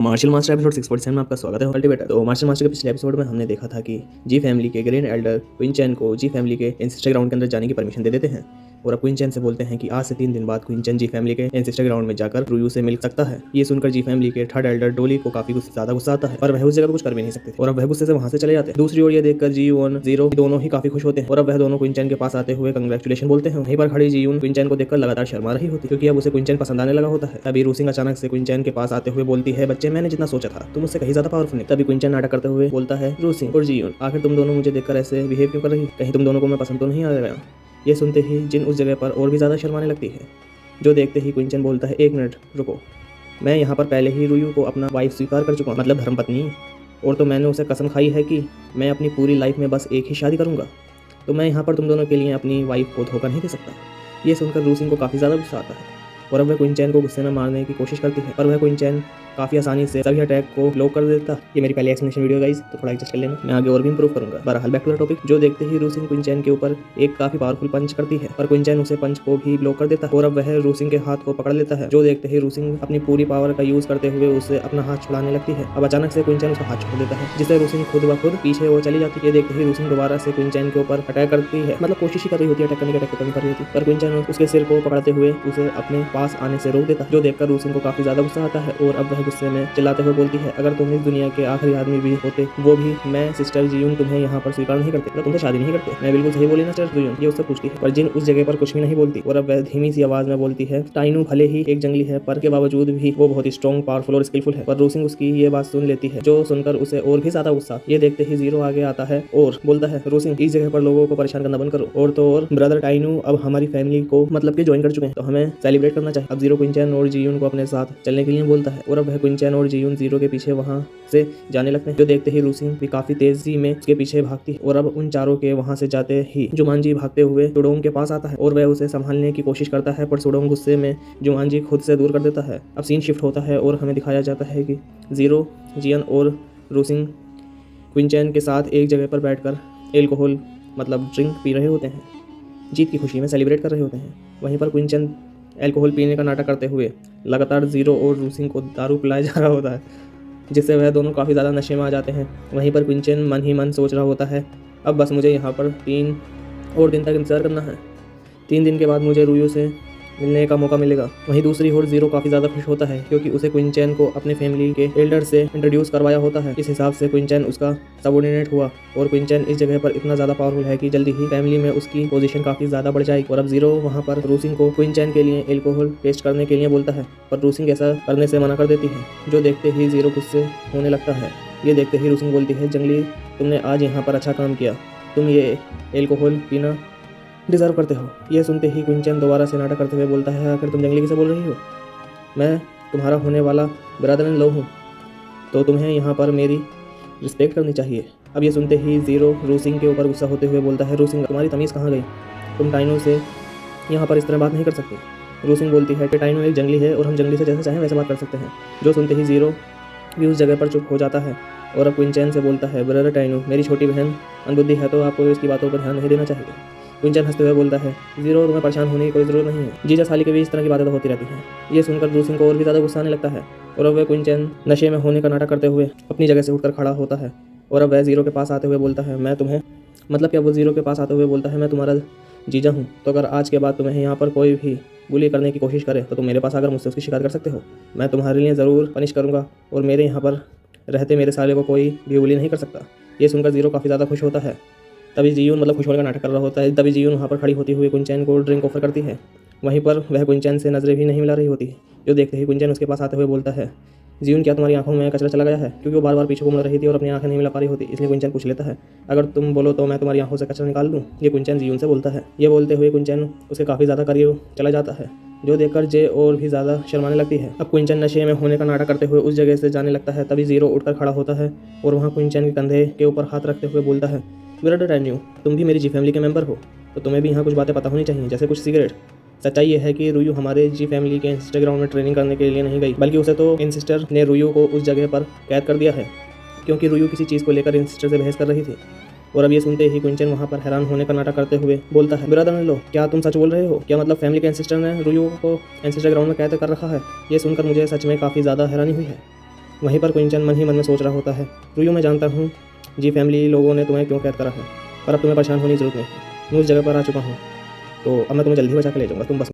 Martial master episode 647 में आपका स्वागत है कल्टिवेटर। तो मार्शल मास्टर के पिछले एपिसोड में हमने देखा था कि जी फैमिली के ग्रैंड एल्डर क्वीन चैन को जी फैमिली के एंसेस्टर ग्राउंड के अंदर जाने की परमिशन दे देते हैं और अब क्वीन चैन से बोलते हैं कि आज से 3 दिन बाद क्वीन चैन जी फैमिली के एंसेस्टर ग्राउंड में जाकर रुयू से मिल सकता है। ये सुनकर जी फैमिली के थर्ड एल्डर डोली को काफी ज्यादा गुस्सा आता है पर वह उस जगह कुछ कर भी नहीं सकते और अब वह गुस्से से वहां से चले जाते हैं। दूसरी ओर ये देखकर जीयून जीरो दोनों ही काफी खुश होते हैं और अब वह दोनों क्वीन चैन के पास आते हुए कंग्रेचुलेशन बोलते हैं। वहीं पर खड़ी जीयून क्वीन चैन को देखकर लगातार शर्मा रही होती क्योंकि अब उसे क्वीन चैन पसंद आने लगा होता है। तभी रूसिंग अचानक से क्वीन चैन के पास आते हुए बोलती है, बच्चे मैंने जितना सोचा था तुम मुझसे कहीं ज्यादा पावरफुल। तभी क्वीन चैन नाटक करते हुए बोलता है, रूसिंग और जीयून आखिर तुम दोनों मुझे देखकर ऐसे बिहेव क्यों कर रही, कहीं तुम दोनों को मैं पसंद तो नहीं आ गया। ये सुनते ही जिन उस जगह पर और भी ज़्यादा शर्माने लगती है। जो देखते ही क्वीन चैन बोलता है, 1 मिनट रुको, मैं यहाँ पर पहले ही रुयू को अपना वाइफ स्वीकार कर चुका हूँ, मतलब धर्मपत्नी। और तो मैंने उसे कसम खाई है कि मैं अपनी पूरी लाइफ में बस एक ही शादी करूँगा, तो मैं यहाँ पर तुम दोनों के लिए अपनी वाइफ को धोखा नहीं दे सकता। ये सुनकर रूसिंग को काफ़ी ज़्यादा गुस्सा आता है और अब वह क्वीन चैन को गुस्से में मारने की कोशिश करती है पर वह क्वीन चैन काफ़ी आसानी से सभी अटैक को ब्लॉक कर देता। ये मेरी पहली एक्सप्लेनेशन वीडियो गाइस, तो थोड़ा एडजस्ट कर लेना, मैं आगे और भी इंप्रूव करूंगा। बहरहाल बैक टू द टॉपिक। जो देखते ही रूसिंग क्वीन चैन के ऊपर एक काफी पावरफुल पंच करती है पर क्वीन चैन उसे पंच को भी ब्लॉक कर देता है और अब वह रूसिंग के हाथ को पकड़ लेता है। जो देखते ही रूसिंग अपनी पूरी पावर का यूज करते हुए उसे अपना हाथ छुड़ाने लगती है। अब अचानक से क्वीन चैन उसका हाथ छोड़ देता है जिससे रूसिंग खुद ब खुद पीछे वो चली जाती है। देखते ही रूसिंग दोबारा से क्वीन चैन के ऊपर अटैक करती है, मतलब कोशिश ही कर रही होती है अटैक करने की, अटैक नहीं कर रही होती पर क्वीन चैन उसके सिर को पकड़ते हुए उसे अपने पास आने से रोक देता है। जो देखकर रूसिंग को काफी ज्यादा गुस्सा आता है और अब वह गुस्से में चिल्लाते हुए बोलती है, अगर तुम इस दुनिया के आखिरी आदमी भी होते वो भी मैं सिस्टर जीयून तुम्हें यहाँ पर स्वीकार नहीं करते, तो तुमसे शादी नहीं करते। मैं बिल्कुल सही बोली ना सिस्टर जीयून, ये उससे पूछती है पर जिन उस जगह पर कुछ भी नहीं बोलती और अब वह धीमी सी आवाज में बोलती है, टाइनू भले ही एक जंगली है पर के बावजूद भी वो बहुत ही स्ट्रॉन्ग, पावरफुल और स्किलफुल है। पर रूसिंग उसकी ये बात सुन लेती है जो सुनकर उसे और भी ज्यादा गुस्सा। ये देखते ही जीरो आगे आता है और बोलता है, रूसिंग इस जगह पर लोगों को परेशान करना बंद करो। और तो और ब्रदर टाइनू अब हमारी फैमिली को मतलब कि ज्वाइन कर चुके हैं, तो हमें सेलिब्रेट करना चाहिए। अब जीरो क्वीन चैन और जीयून को अपने साथ चलने के लिए बोलता है और अब वह क्वीन चैन और जीयून जीरो के पीछे वहाँ से जाने लगते हैं। जो देखते ही रूसिंग भी काफी तेजी में उसके पीछे भागती है और अब उन चारों के वहां से जाते ही जुमानजी भागते हुए सुडोंग के पास आता है और वह उसे संभालने की कोशिश करता है पर सुडोंग गुस्से में जुमानजी खुद से दूर कर देता है। अब सीन शिफ्ट होता है और हमें दिखाया जाता है कि जीरो, जियन और रूसिंग क्वीन चैन के साथ एक जगह पर बैठकर एल्कोहल मतलब ड्रिंक पी रहे होते हैं, जीत की खुशी में सेलिब्रेट कर रहे होते हैं। वहीं पर क्वीन चैन एल्कोहल पीने का नाटक करते हुए लगातार जीरो और रूसिंग को दारू पिलाया जा रहा होता है जिससे वह दोनों काफ़ी ज़्यादा नशे में आ जाते हैं। वहीं पर क्वीन चैन मन ही मन सोच रहा होता है, अब बस मुझे यहाँ पर 3 और दिन तक इंतज़ार करना है, 3 दिन के बाद मुझे रुयू से मिलने का मौका मिलेगा। वहीं दूसरी ओर जीरो काफ़ी ज़्यादा खुश होता है क्योंकि उसे क्वीन चैन को अपने फैमिली के एल्डर से इंट्रोड्यूस करवाया होता है। इस हिसाब से क्वीन चैन उसका सबऑर्डिनेट हुआ और क्वीन चैन इस जगह पर इतना ज़्यादा पावरफुल है कि जल्दी ही फैमिली में उसकी पोजीशन काफ़ी ज़्यादा बढ़ जाएगी। और अब जीरो वहाँ पर रूसिंग को क्वीन चैन के लिए एल्कोहल टेस्ट करने के लिए बोलता है पर रूसिंग ऐसा करने से मना कर देती है। जो देखते ही जीरो गुस्से होने लगता है। ये देखते ही रूसिंग बोलती है, जंगली तुमने आज यहाँ पर अच्छा काम किया, तुम ये एल्कोहल पीना डिजर्व करते हो। ये सुनते ही क्वीन चैन दोबारा से नाटक करते हुए बोलता है, आखिर तुम जंगली किसे बोल रही हो, मैं तुम्हारा होने वाला ब्रदर इन लॉ हूँ, तो तुम्हें यहाँ पर मेरी रिस्पेक्ट करनी चाहिए। अब ये सुनते ही जीरो रूसिंग के ऊपर गुस्सा होते हुए बोलता है, रूसिंग तुम्हारी तमीज़ कहाँ गई, तुम टाइनू से यहाँ पर इस तरह बात नहीं कर सकते। रूसिंग बोलती है कि टाइनू एक जंगली है और हम जंगली से जैसे चाहें वैसे बात कर सकते हैं। जो सुनते ही जीरो भी उस जगह पर चुप हो जाता है और अब क्वीन चैन से बोलता है, ब्रदर टाइनू मेरी छोटी बहन अनबुद्धि है तो आपको इसकी बातों पर ध्यान नहीं देना चाहिए। क्वीन चैन हंसते हुए बोलता है, जीरो तुम्हें परेशान होने की कोई ज़रूरत नहीं है, जीजा साली के भी इस तरह की बातें तो होती रहती हैं। ये सुनकर रूसिंग को और भी ज़्यादा गुस्सा आने लगता है और अब वह क्वीन चैन नशे में होने का नाटक करते हुए अपनी जगह से उठकर खड़ा होता है और अब वह जीरो के पास आते हुए बोलता है, मैं तुम्हें मतलब क्या वो जीरो के पास आते हुए बोलता है, मैं तुम्हारा जीजा हूँ, तो अगर आज के बाद तुम्हें यहाँ पर कोई भी बुली करने की कोशिश करे तो तुम मेरे पास आकर मुझसे उसकी शिकायत कर सकते हो, मैं तुम्हारे लिए ज़रूर पनिश करूँगा और मेरे यहाँ पर रहते मेरे साले को कोई भी बुली नहीं कर सकता। ये सुनकर जीरो काफ़ी ज़्यादा खुश होता है। तभी जीयून मतलब खुश होने का नाटक कर रहा होता है। तभी जीयून वहाँ पर खड़ी होती हुई क्वीन चैन को ड्रिंक ऑफर करती है। वहीं पर वह क्वीन चैन से नजरें भी नहीं मिला रही होती। जो देखते ही क्वीन चैन उसके पास आते हुए बोलता है, जीयून क्या तुम्हारी आंखों में कचरा चला गया है, क्योंकि वो बार बार पीछे घूम रही थी और अपनी आंखें नहीं मिला पा रही होती, इसलिए क्वीन चैन पूछ लेता है, अगर तुम बोलो तो मैं तुम्हारी आंखों से कचरा निकाल दूँ। ये क्वीन चैन जीयून से बोलता है। ये बोलते हुए क्वीन चैन उसे काफ़ी ज़्यादा करीब चला जाता है जो देखकर जे और भी ज़्यादा शर्माने लगती है। अब क्वीन चैन नशे में होने का नाटक करते हुए उस जगह से जाने लगता है। तभी जीरो उठकर खड़ा होता है और वहाँ क्वीन चैन के कंधे के ऊपर हाथ रखते हुए बोलता है, ब्रदर टाइनू तुम भी मेरी जी फैमिली के मेंबर हो, तो तुम्हें भी यहाँ कुछ बातें पता होनी चाहिए, जैसे कुछ सीक्रेट। सच्चाई यह है कि रुयू हमारे जी फैमिली के एंसेस्टर ग्राउंड में ट्रेनिंग करने के लिए नहीं गई, बल्कि उसे तो एंसेस्टर ने रुयू को उस जगह पर कैद कर दिया है क्योंकि रुयू किसी चीज़ को लेकर एंसेस्टर से बहस कर रही थी। और अब ये सुनते ही क्वीन चैन वहाँ पर हैरान होने का नाटक करते हुए बोलता है, ब्रदर इन लॉ क्या तुम सच बोल रहे हो, क्या मतलब फैमिली के एंसेस्टर ने रुयू को एंसेस्टर ग्राउंड में कैद कर रखा है। ये सुनकर मुझे सच में काफ़ी ज़्यादा हैरानी हुई है। वहीं पर क्विंचन मन ही मन में सोच रहा होता है, रुयो मैं जानता हूँ जी फैमिली लोगों ने तुम्हें क्यों कैद करा है, पर अब तुम्हें परेशान होने की जरूरत नहीं है, मैं उस जगह पर आ चुका हूँ, तो अब मैं तुम्हें जल्दी बचा के ले जाऊँगा, तुम बस